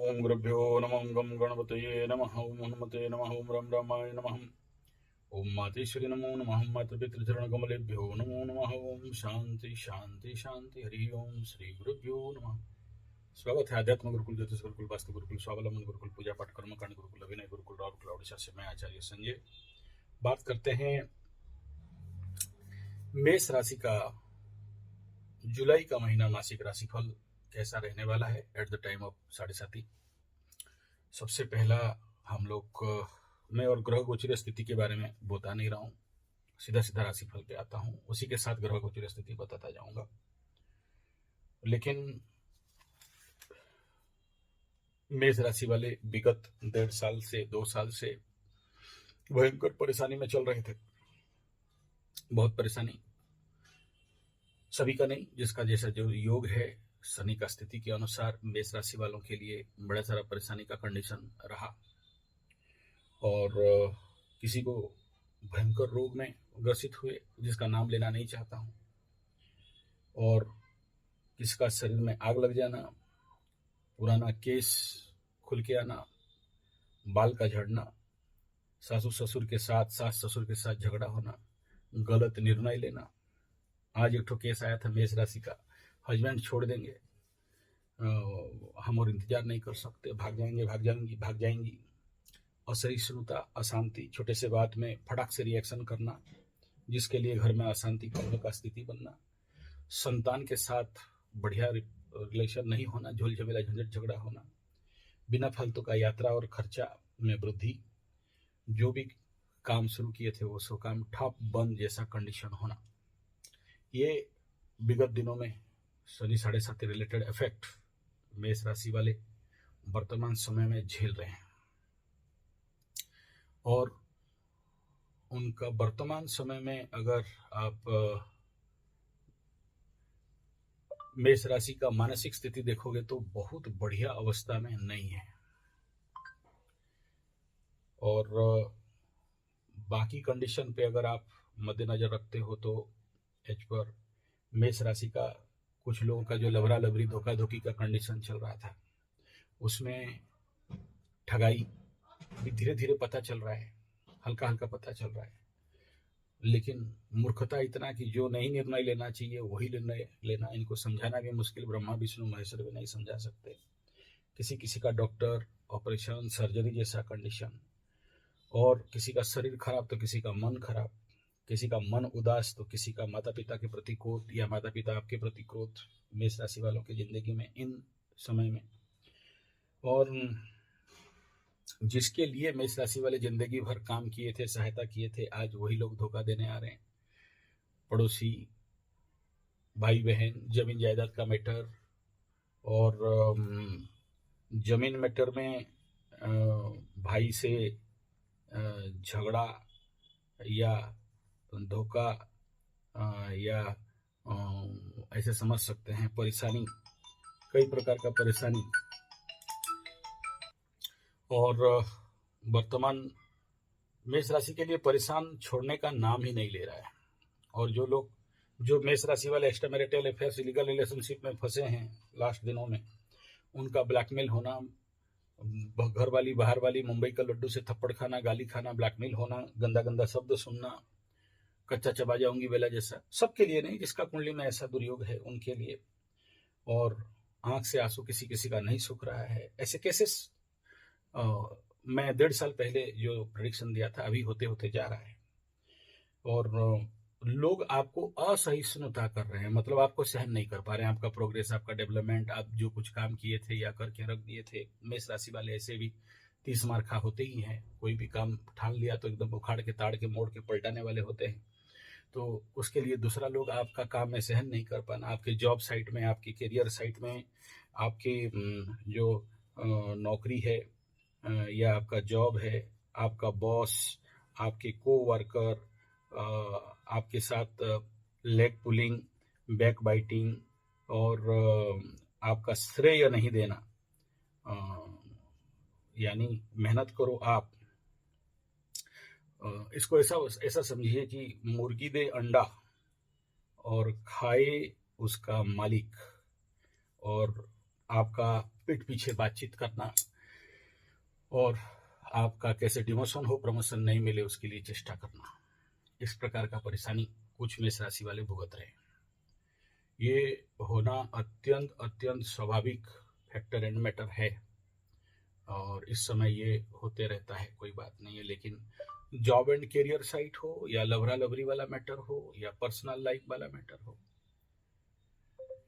ओम गुरुभ्यो नमः गं गणपतये नमः ओम हनुमते नमः ओम राम रामाय नमः ओम मातेश्वरी नमो नमः मातृपितृचरणकमलेभ्यो नमो नमः ओम शांति शांति शांति हरि ओम श्री गुरुभ्यो नमः। स्वागत है आध्यात्म गुरुकुल, ज्योतिष गुरुकुल, वास्तु गुरुकुल, स्वावलंबन गुरुकुल, पूजा पाठ कर्मकांड गुरुकुल, अभिनय गुरुकुल, राउरकेला ओडिशा से मैं आचार्य संजय बात करते हैं मेष राशि का जुलाई का महीना मासिक राशिफल कैसा रहने वाला है एट द टाइम ऑफ 7:30। सबसे पहला हम लोग मैं और ग्रह गोचरीय स्थिति के बारे में बता नहीं रहा हूँ, सीधा सीधा राशिफल पे आता हूँ, उसी के साथ ग्रह गोचरीय स्थिति बताता जाऊंगा। लेकिन मेष राशि वाले विगत 1.5 साल से 2 साल से भयंकर परेशानी में चल रहे थे। बहुत परेशानी, सभी का नहीं, जिसका जैसा जो योग है शनि का स्थिति के अनुसार मेष राशि वालों के लिए बड़ा सारा परेशानी का कंडीशन रहा और किसी को भयंकर रोग में ग्रसित हुए जिसका नाम लेना नहीं चाहता हूँ, और किसका शरीर में आग लग जाना, पुराना केस खुल के आना, बाल का झड़ना, सास ससुर के साथ झगड़ा होना, गलत निर्णय लेना। आज एक ठो केस आया था मेष राशि का, हस्बैंड छोड़ देंगे, हम और इंतजार नहीं कर सकते, भाग जाएंगी। असहिष्णुता, अशांति, छोटे से बात में फटाक से रिएक्शन करना, जिसके लिए घर में अशांति करने का स्थिति बनना, संतान के साथ बढ़िया रिलेशन नहीं होना, झोल झमेला झंझट झगड़ा होना, बिना फालतू का यात्रा और खर्चा में वृद्धि, जो भी काम शुरू किए थे वो सब काम ठप बंद जैसा कंडीशन होना, ये विगत दिनों में शनि 7.5 रिलेटेड इफेक्ट मेष राशि वाले वर्तमान समय में झेल रहे हैं। और उनका वर्तमान समय में अगर आप मेष राशि का मानसिक स्थिति देखोगे तो बहुत बढ़िया अवस्था में नहीं है। और बाकी कंडीशन पे अगर आप मद्देनजर रखते हो तो एज पर मेष राशि का कुछ लोगों का जो लवरा लवरी धोखा धोखी का कंडीशन चल रहा था, उसमें ठगाई भी धीरे धीरे पता चल रहा है, हल्का हल्का पता चल रहा है। लेकिन मूर्खता इतना कि जो नहीं निर्णय लेना चाहिए वही निर्णय लेना, इनको समझाना भी मुश्किल, ब्रह्मा विष्णु महेश्वर भी नहीं समझा सकते। किसी किसी का डॉक्टर, ऑपरेशन, सर्जरी जैसा कंडीशन, और किसी का शरीर खराब तो किसी का मन खराब, किसी का मन उदास तो किसी का माता पिता के प्रति क्रोध या माता पिता आपके प्रति क्रोध मेष राशि वालों की जिंदगी में इन समय में। और जिसके लिए मेष राशि वाले जिंदगी भर काम किए थे, सहायता किए थे, आज वही लोग धोखा देने आ रहे हैं। पड़ोसी, भाई बहन, जमीन जायदाद का मैटर, और जमीन मैटर में भाई से झगड़ा या धोखा, या ऐसे समझ सकते हैं परेशानी, कई प्रकार का परेशानी। और वर्तमान मेष राशि के लिए परेशान छोड़ने का नाम ही नहीं ले रहा है। और जो लोग, जो मेष राशि वाले extra marital affairs, illegal relationship में फंसे हैं लास्ट दिनों में, उनका ब्लैकमेल होना, घर वाली बाहर वाली मुंबई का लड्डू से थप्पड़ खाना, गाली खाना, ब्लैकमेल होना, गंदा गंदा शब्द सुनना, कच्चा चबा जाऊंगी बेला जैसा, सबके लिए नहीं, जिसका कुंडली में ऐसा दुर्योग है उनके लिए। और आंख से आंसू किसी किसी का नहीं सूख रहा है। ऐसे केसेस मैं 1.5 साल पहले जो प्रेडिक्शन दिया था अभी होते होते जा रहा है। और लोग आपको असहिष्णुता कर रहे हैं, मतलब आपको सहन नहीं कर पा रहे हैं, आपका प्रोग्रेस, आपका डेवलपमेंट, आप जो कुछ काम किए थे या करके रख दिए थे। मेष राशि वाले ऐसे भी 30 मार्खा होते ही हैं, कोई भी काम ठान लिया तो एकदम उखाड़ के ताड़ के मोड़ के पलटाने वाले होते हैं। तो उसके लिए दूसरा लोग आपका काम में सहन नहीं कर पाना, आपके जॉब साइट में, आपकी करियर साइट में, आपके जो नौकरी है या आपका जॉब है, आपका बॉस, आपके को वर्कर, आपके साथ लेग पुलिंग, बैक बाइटिंग, और आपका श्रेय नहीं देना, यानी मेहनत करो आप। इसको ऐसा समझिए कि मुर्गी दे अंडा और खाए उसका मालिक, और आपका पीठ पीछे बातचीत करना और आपका कैसे डिमोशन हो, प्रमोशन नहीं मिले उसके लिए चेष्टा करना, इस प्रकार का परेशानी कुछ मेष राशि वाले भुगत रहे हैं। ये होना अत्यंत अत्यंत स्वाभाविक फैक्टर एंड मैटर है और इस समय ये होते रहता है, कोई बात नहीं है। लेकिन जॉब एंड करियर साइट हो या लवरा लवरी वाला मैटर हो या पर्सनल लाइफ वाला मैटर हो,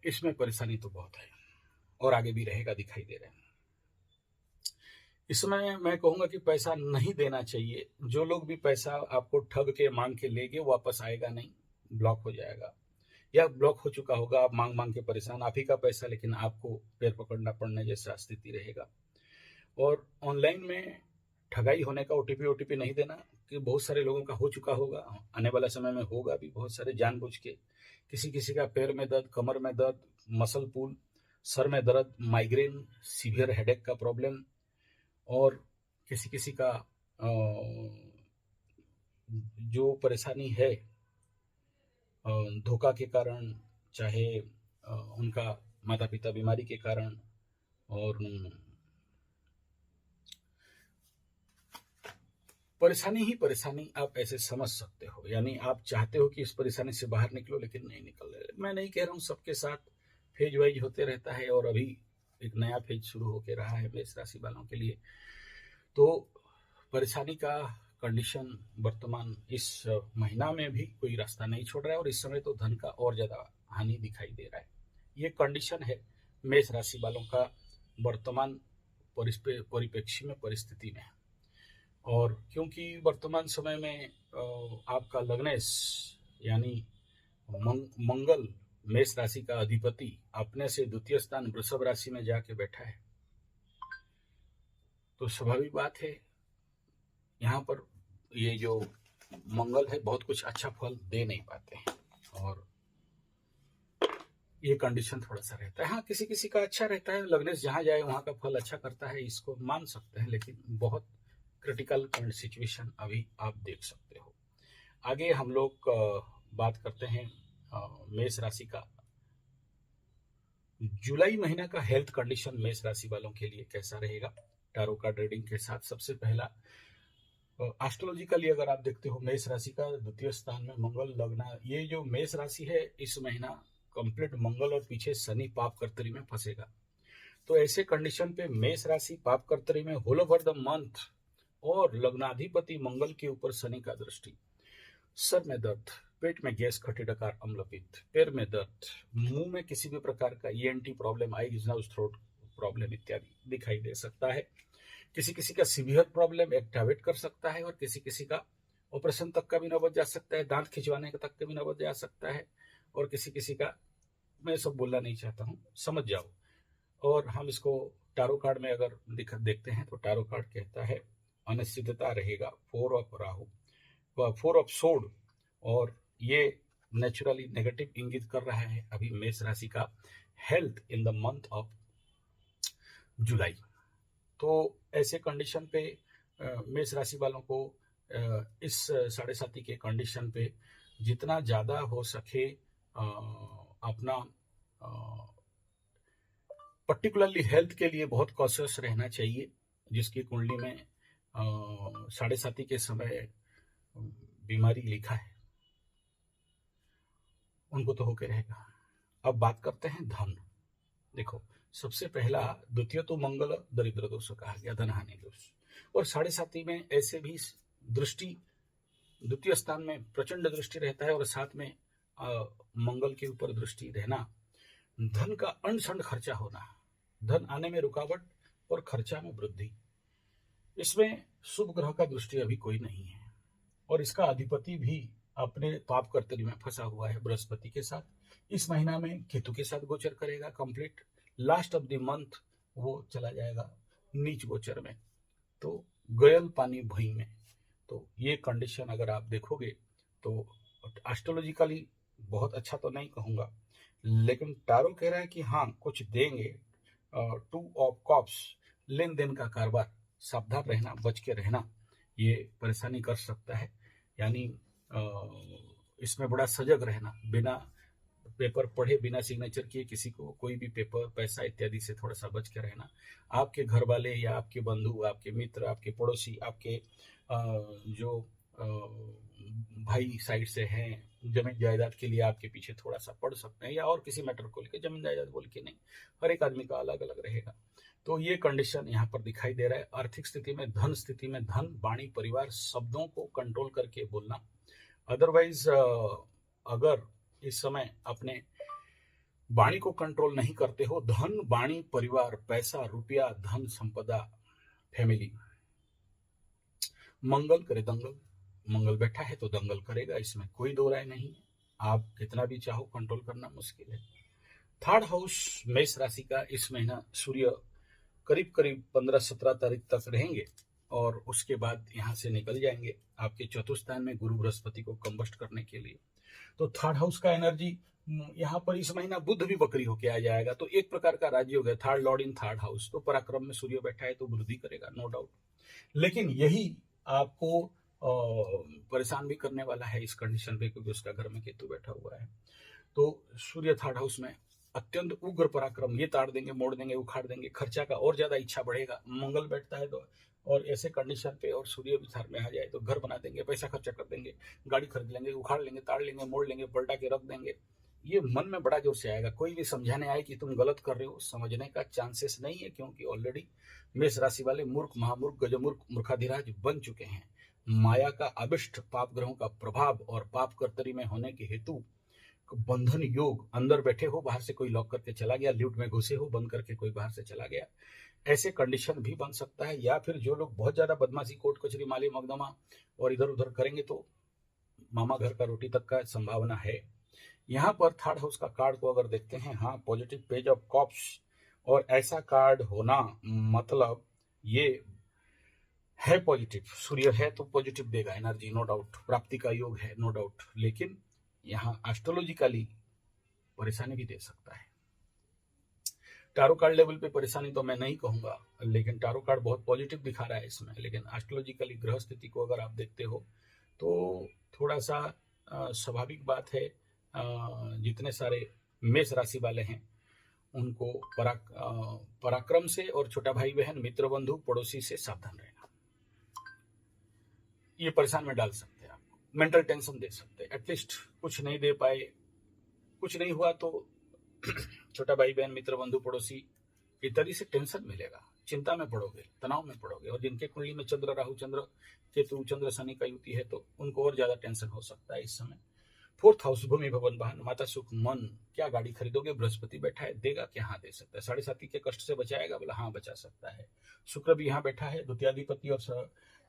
इसमें परेशानी तो बहुत है और आगे भी रहेगा, दिखाई दे रहा है। इसमें मैं कहूंगा कि पैसा नहीं देना चाहिए। जो लोग भी पैसा आपको ठग के मांग के लेंगे वापस आएगा नहीं, ब्लॉक हो जाएगा या ब्लॉक हो चुका होगा। आप मांग मांग के परेशान, आप ही का पैसा लेकिन आपको पैर पकड़ना पड़ने जैसा स्थिति रहेगा। और ऑनलाइन में ठगाई होने का ओटीपी नहीं देना, कि बहुत सारे लोगों का हो चुका होगा, आने वाला समय में होगा भी। बहुत सारे जानबूझ के किसी किसी का पैर में दर्द, कमर में दर्द, मसल पुल, सर में दर्द, माइग्रेन, सीवियर हेडेक का प्रॉब्लम, और किसी किसी का जो परेशानी है धोखा के कारण, चाहे उनका माता पिता बीमारी के कारण, और परेशानी ही परेशानी आप ऐसे समझ सकते हो। यानी आप चाहते हो कि इस परेशानी से बाहर निकलो लेकिन नहीं निकल रहे। मैं नहीं कह रहा हूँ, सबके साथ फेज वाइज होते रहता है और अभी एक नया फेज शुरू होकर रहा है मेष राशि वालों के लिए। तो परेशानी का कंडीशन वर्तमान इस महीना में भी कोई रास्ता नहीं छोड़ रहा है और इस समय तो धन का और ज्यादा हानि दिखाई दे रहा है। ये कंडीशन है मेष राशि वालों का वर्तमान परिप्रेक्ष्य में, परिस्थिति में। और क्योंकि वर्तमान समय में आपका लग्नेश यानी मंगल मेष राशि का अधिपति अपने से द्वितीय स्थान वृषभ राशि में जाके बैठा है, तो स्वाभाविक बात है यहाँ पर ये जो मंगल है बहुत कुछ अच्छा फल दे नहीं पाते हैं और ये कंडीशन थोड़ा सा रहता है। हाँ, किसी किसी का अच्छा रहता है, लग्नेश जहाँ जाए वहाँ का फल अच्छा करता है, इसको मान सकते हैं, लेकिन बहुत क्रिटिकल सिचुएशन अभी आप देख सकते हो। आगे हम लोग बात करते हैं मेष राशि का जुलाई महीना का हेल्थ कंडीशन मेष राशि वालों के लिए कैसा रहेगा टैरो कार्ड रीडिंग के साथ। सबसे पहला एस्ट्रोलॉजिकली अगर आप देखते हो मेष राशि का द्वितीय स्थान में मंगल लगना, ये जो मेष राशि है इस महीना कंप्लीट मंगल और पीछे शनि पाप कर्तरी में फंसेगा। तो ऐसे कंडीशन पे मेष राशि पाप कर्तरी में होल ओवर द मंथ और लग्नाधिपति मंगल के ऊपर शनि का दृष्टि, सर में दर्द, पेट में गैस, खट्टी डकार, अम्लपित्त, पैर में दर्द, मुंह में किसी भी प्रकार का ENT problem, eyes, nose, throat problem इत्यादि दिखाई दे सकता है। किसी किसी का सीवियर प्रॉब्लम एक्टिवेट कर सकता है और किसी किसी का ऑपरेशन तक का भी नौबत जा सकता है, दांत खिंचवाने तक का भी नौबत जा सकता है, और किसी किसी का, मैं सब बोलना नहीं चाहता हूँ, समझ जाओ। और हम इसको टारो कार्ड में अगर देखते हैं तो टारो कार्ड कहता है अनिश्चितता रहेगा, 4 ऑफ राहु, 4 ऑफ सोड, और ये नेचुरली नेगेटिव इंगित कर रहा है अभी मेष राशि का health in the month of July. तो ऐसे कंडीशन पे मेष राशि वालों को इस 7.5 के कंडीशन पे जितना ज़्यादा हो सके अपना पर्टिकुलरली हेल्थ के लिए बहुत कॉशियस रहना चाहिए। जिसकी कुंडली में 7.5 के समय बीमारी लिखा है उनको तो होके रहेगा। अब बात करते हैं धन। देखो, सबसे पहला द्वितीय तो मंगल दरिद्र दोष कहा गया, धन हानि दोष, और 7.5 में ऐसे भी दृष्टि द्वितीय स्थान में प्रचंड दृष्टि रहता है और साथ में मंगल के ऊपर दृष्टि रहना, धन का अनसंड खर्चा होना, धन आने में रुकावट और खर्चा में वृद्धि। इसमें शुभ ग्रह का दृष्टि अभी कोई नहीं है और इसका अधिपति भी अपने पाप कर्तरी में फंसा हुआ है बृहस्पति के साथ। इस महीना में केतु के साथ गोचर करेगा complete, last of the month वो चला जाएगा नीच गोचर में, तो गयल पानी भई में। तो ये कंडीशन अगर आप देखोगे तो एस्ट्रोलॉजिकली बहुत अच्छा तो नहीं कहूँगा, लेकिन टारो कह रहा है कि हाँ कुछ देंगे। 2 ऑफ कप्स, लेन देन का कारोबार, सावधान रहना, बच के रहना, ये परेशानी कर सकता है। यानी इसमें बड़ा सजग रहना, बिना पेपर पढ़े बिना सिग्नेचर किए किसी को कोई भी पेपर, पैसा इत्यादि से थोड़ा सा बच के रहना। आपके घर वाले या आपके बंधु, आपके मित्र, आपके पड़ोसी, आपके जो भाई साइड से हैं, जमीन जायदाद के लिए आपके पीछे थोड़ा सा पड़ सकते हैं, या और किसी मैटर को लेकर, जमीन जायदाद बोल के नहीं, हर एक आदमी का अलग अलग रहेगा। तो ये कंडीशन यहाँ पर दिखाई दे रहा है। आर्थिक स्थिति में, धन स्थिति में, धन, वाणी, परिवार, शब्दों को कंट्रोल करके बोलना। अदरवाइज अगर इस समय अपने वाणी को कंट्रोल नहीं करते हो, धन, वाणी, परिवार, पैसा, रुपया, धन, संपदा, फैमिली, मंगल करे दंगल, मंगल बैठा है तो दंगल करेगा, इसमें कोई दो राय नहीं है। आप कितना भी चाहो कंट्रोल करना मुश्किल है। थर्ड हाउस मेष राशि का इस महीना सूर्य करीब करीब 15-17 तारीख तक रहेंगे और उसके बाद यहाँ से निकल जाएंगे आपके चतुर्थ स्थान में गुरु बृहस्पति को कंबस्ट करने के लिए। तो थर्ड हाउस का एनर्जी यहाँ पर इस महीना बुध भी बकरी होके आ जाएगा, तो एक प्रकार का राज्य हो गया, third Lord in third house. तो पराक्रम में सूर्य बैठा है तो वृद्धि करेगा, नो डाउट। लेकिन यही आपको परेशान भी करने वाला है इस कंडीशन पे, क्योंकि उसका घर में केतु बैठा हुआ है। तो सूर्य थर्ड हाउस में अत्यंत उग्र पराक्रम, ये ताड़ देंगे, मोड़ देंगे, उखाड़ देंगे, खर्चा का और ज्यादा इच्छा बढ़ेगा। मंगल बैठता है तो और ऐसे कंडीशन पे और सूर्य भी थर्ड में आ जाए तो घर बना देंगे, पैसा खर्चा कर देंगे, गाड़ी खरीद लेंगे, उखाड़ लेंगे, ताड़ लेंगे, मोड़ लेंगे, पलटा के रख देंगे। ये मन में बड़ा जोर से आएगा। कोई भी समझाने आए कि तुम गलत कर रहे हो, समझने का चांसेस नहीं है, क्योंकि ऑलरेडी मेष राशि वाले मूर्ख, महामूर्ख, गजमूर्ख, मूर्खाधिराज बन चुके हैं। माया का अभिष्ट, पाप ग्रहों का प्रभाव और पाप कर्तरी में होने के हेतु बंधन योग, अंदर बैठे हो, बाहर से कोई लॉक करके चला गया, लिफ्ट में घुसे हो, बंद करके कोई बाहर से चला गया, ऐसे कंडीशन भी बन सकता है। या फिर जो लोग बहुत ज्यादा बदमाशी, कोर्ट कचहरी, माली मकदमा और इधर उधर करेंगे तो मामा घर का रोटी तक का संभावना है। यहाँ पर थर्ड हाउस का कार्ड को अगर देखते हैं, हाँ, पॉजिटिव पेज ऑफ कप्स, और ऐसा कार्ड होना मतलब ये है पॉजिटिव, सूर्य है तो पॉजिटिव देगा एनर्जी, नो डाउट, प्राप्ति का योग है, नो डाउट। लेकिन यहाँ एस्ट्रोलॉजिकली परेशानी भी दे सकता है। टारो कार्ड लेवल पे परेशानी तो मैं नहीं कहूंगा, लेकिन टारो कार्ड बहुत पॉजिटिव दिखा रहा है इसमें। लेकिन एस्ट्रोलॉजिकली ग्रह स्थिति को अगर आप देखते हो तो थोड़ा सा स्वाभाविक बात है, जितने सारे मेष राशि वाले हैं उनको पराक्रम से और छोटा भाई बहन, मित्र, बंधु, पड़ोसी से सावधान रहना। ये परेशान में डाल सकते हैं, आपको मेंटल टेंशन दे सकते हैं। एटलीस्ट कुछ नहीं दे पाए, कुछ नहीं हुआ तो छोटा भाई बहन, मित्र, बंधु, पड़ोसी इत्यादि से टेंशन मिलेगा, चिंता में पड़ोगे, तनाव में पड़ोगे। और जिनके कुंडली में चंद्र, राहु, चंद्र, केतु, चंद्र, शनि का युति है तो उनको और ज्यादा टेंशन हो सकता है इस समय। फोर्थ हाउस भूमि, भवन, वाहन, माता, सुख, मन, क्या गाड़ी खरीदोगे, बृहस्पति बैठा है, देगा क्या? हाँ, दे सकता है। 7.5 के कष्ट से बचाएगा, बोला हाँ बचा सकता है। शुक्र भी यहाँ बैठा है, द्वितीयाधिपति और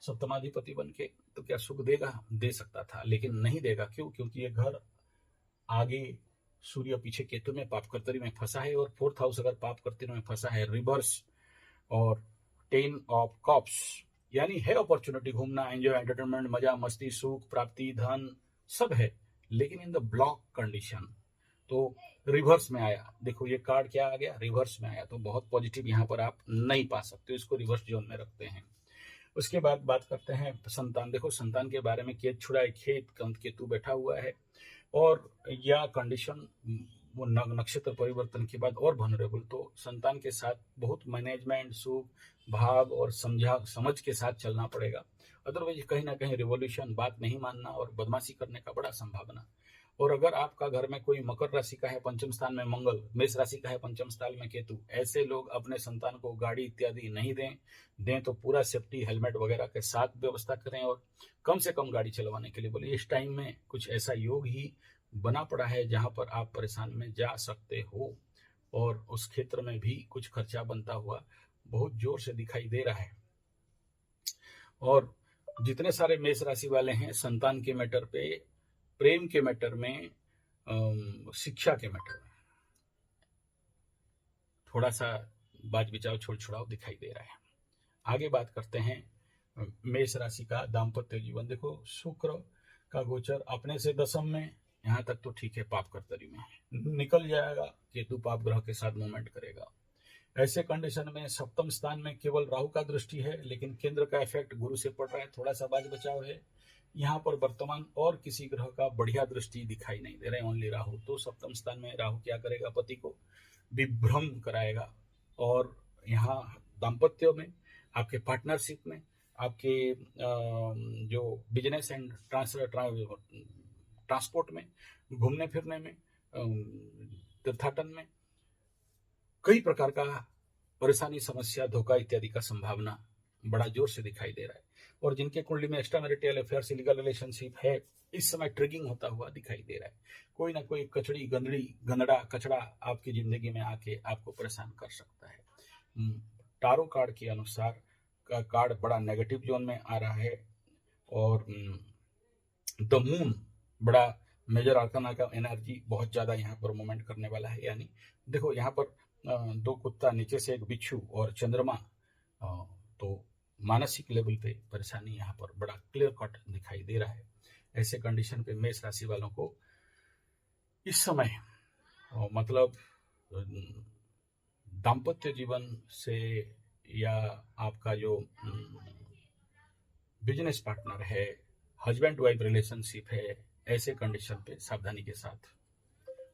सप्तमाधिपति बन के, तो क्या सुख देगा? दे सकता था, लेकिन नहीं देगा। क्यों? क्योंकि ये घर आगे सूर्य, पीछे केतु में पाप कर्तरी में फंसा है, और फोर्थ हाउस अगर पाप कर्तरी में फंसा है, रिवर्स और 10 ऑफ कप्स, यानी है अपॉर्चुनिटी, घूमना, एंजॉय, एंटरटेनमेंट, मजा, मस्ती, सुख, प्राप्ति, धन सब है, लेकिन इन द ब्लॉक कंडीशन। तो रिवर्स में आया, देखो ये कार्ड क्या आ गया, रिवर्स में आया, तो बहुत पॉजिटिव यहाँ पर आप नहीं पा सकते, इसको रिवर्स जोन में रखते हैं। उसके बाद बात करते हैं संतान। देखो संतान के बारे में, केत छुड़ा है, खेत केतु बैठा हुआ है, और यह कंडीशन वो नक्षत्र परिवर्तन के बाद और वनरेबल, तो संतान के साथ बहुत मैनेजमेंट, सुख, भाव और समझ के साथ चलना पड़ेगा। अदरवाइज कहीं ना कहीं रिवोल्यूशन, बात नहीं मानना और बदमाशी करने का बड़ा संभावना। और अगर आपका घर में कोई मकर राशि का है, पंचम स्थान में मंगल, मेष राशि का है, पंचम स्थान में केतु, ऐसे लोग अपने संतान को गाड़ी इत्यादि नहीं दें तो पूरा सेफ्टी, हेलमेट वगैरह के साथ व्यवस्था करें, और कम से कम गाड़ी चलवाने के लिए बोले। इस टाइम में कुछ ऐसा योग ही बना पड़ा है जहां पर आप परेशान में जा सकते हो, और उस क्षेत्र में भी कुछ खर्चा बनता हुआ बहुत जोर से दिखाई दे रहा है। और जितने सारे मेष राशि वाले हैं, संतान के मैटर पे, प्रेम के मैटर में, शिक्षा के मैटर में थोड़ा सा बाज बिचाव, छोड़ छुड़ाव दिखाई दे रहा है। आगे बात करते हैं मेष राशि का दाम्पत्य जीवन। देखो शुक्र का गोचर अपने से दशम में, यहाँ तक तो ठीक है, पाप कर्तरी में निकल जाएगा, केतु पाप ग्रह के साथ मूवमेंट करेगा। ऐसे कंडीशन में सप्तम स्थान में केवल राहु का दृष्टि है, लेकिन केंद्र का इफेक्ट गुरु से पड़ रहा है, थोड़ा सा बाज बचाव है यहाँ पर। वर्तमान और किसी ग्रह का बढ़िया दृष्टि दिखाई नहीं दे रहा है, ओनली राहु। तो सप्तम स्थान में राहु क्या करेगा, पति को विभ्रम कराएगा, और यहाँ दाम्पत्य में, आपके पार्टनरशिप में, आपके जो बिजनेस एंड ट्रांसपोर्ट में, घूमने फिरने में, तीर्थाटन में कई प्रकार का परेशानी, समस्या, धोखा इत्यादि का संभावना बड़ा जोर से दिखाई दे रहा है। और जिनके कुंडली में extra marital affairs, illegal relationship है, इस समय ट्रिगिंग होता हुआ दिखाई दे रहा है। कोई ना कोई कचड़ी, गंदड़ी, गंदड़ा, कचड़ा आपकी जिंदगी में आके आपको परेशान कर सकता है। टारो कार्ड के अनुसार का कार्ड बड़ा नेगेटिव जोन में आ रहा है, और द मून बड़ा मेजर आर्काना का एनर्जी बहुत ज्यादा यहाँ पर मूवमेंट करने वाला है। यानी देखो यहाँ पर दो कुत्ता, नीचे से एक बिच्छू और चंद्रमा, तो मानसिक लेवल पे परेशानी यहाँ पर बड़ा क्लियर कट दिखाई दे रहा है। ऐसे कंडीशन पे मेष राशि वालों को इस समय मतलब दाम्पत्य जीवन से, या आपका जो बिजनेस पार्टनर है, हस्बैंड वाइफ रिलेशनशिप है, ऐसे कंडीशन पे सावधानी के साथ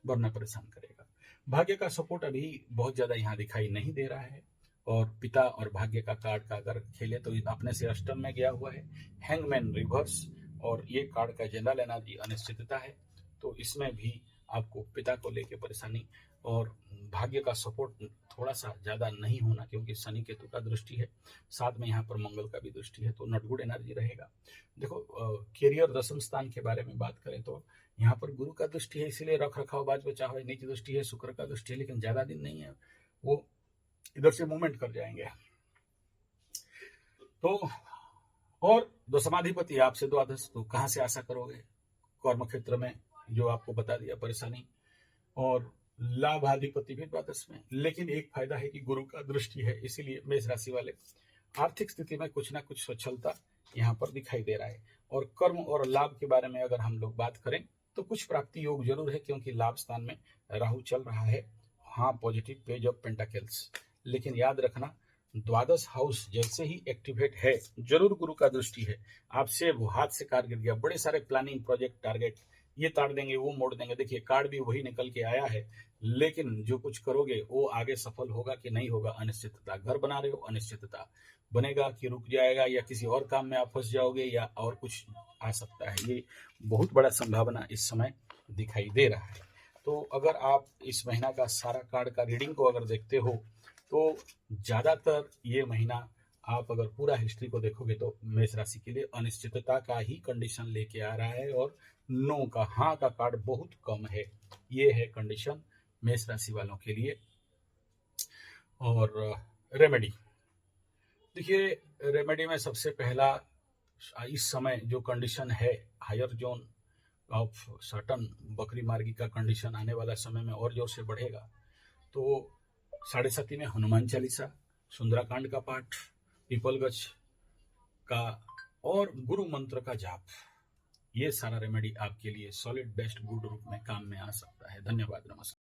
वरना परेशान करेगा। भाग्य का सपोर्ट अभी बहुत ज्यादा यहाँ दिखाई नहीं दे रहा है, और पिता और भाग्य का कार्ड का अगर खेले तो अपने से अष्टम में गया हुआ है, हैंगमैन रिवर्स, और ये कार्ड का जनरल एनर्जी अनिश्चितता है। तो इसमें भी आपको पिता को लेके परेशानी, और भाग्य का सपोर्ट थोड़ा सा ज्यादा नहीं होना, क्योंकि शनि केतु का दृष्टि है, साथ में यहाँ पर मंगल का भी दृष्टि है, तो नॉट गुड एनर्जी रहेगा। देखो कैरियर दशम स्थान के बारे में बात करें तो यहाँ पर गुरु का दृष्टि है, इसीलिए रख रखाव, बाज बचाव है। नीच दृष्टि है, शुक्र का दृष्टि है, लेकिन ज्यादा दिन नहीं है, वो इधर से मूवमेंट कर जाएंगे। तो और दशमाधिपति आपसे द्वादश, तो कहां से आशा करोगे, कर्म क्षेत्र में जो आपको बता दिया परेशानी, और लाभाधिपति भी द्वादश में। लेकिन एक फायदा है कि गुरु का दृष्टि है, इसीलिए मेष राशि वाले आर्थिक स्थिति में कुछ ना कुछ स्वच्छलता यहाँ पर दिखाई दे रहा है। और कर्म और लाभ के बारे में अगर हम लोग बात करें तो कुछ प्राप्ति योग जरूर है, क्योंकि लाभ स्थान में राहु चल रहा है। हाँ, पॉजिटिव पेज ऑफ पेंटाकल्स, लेकिन याद रखना द्वादश हाउस जैसे ही एक्टिवेट है, जरूर गुरु का दृष्टि है। आपसे वो हाथ से कार्ड गिर गया, बड़े सारे प्लानिंग, प्रोजेक्ट, टारगेट, ये ताड़ देंगे, वो मोड़ देंगे। देखिए कार्ड भी वही निकल के आया है, लेकिन जो कुछ करोगे वो आगे सफल होगा कि नहीं होगा, अनिश्चितता। घर बना रहे हो, अनिश्चितता, बनेगा कि रुक जाएगा, या किसी और काम में आप फंस जाओगे, या और कुछ आ सकता है। ये बहुत बड़ा संभावना इस समय दिखाई दे रहा है। तो अगर आप इस महीना का सारा कार्ड का रीडिंग को अगर देखते हो तो ज्यादातर ये महीना आप अगर पूरा हिस्ट्री को देखोगे तो मेष राशि के लिए अनिश्चितता का ही कंडीशन लेके आ रहा है, और नो का, हाँ का कार्ड बहुत कम है। ये है कंडीशन मेष राशि वालों के लिए। और रेमेडी, देखिए रेमेडी में सबसे पहला, इस समय जो कंडीशन है, हायर जोन ऑफ सर्टन बकरी मार्गी का कंडीशन आने वाला समय में और जोर से बढ़ेगा। तो 7:30 में हनुमान चालीसा, सुंदराकांड का पाठ, पीपल गछ का और गुरु मंत्र का जाप, ये सारा रेमेडी आपके लिए सॉलिड बेस्ट गुड रूप में काम में आ सकता है। धन्यवाद, नमस्कार।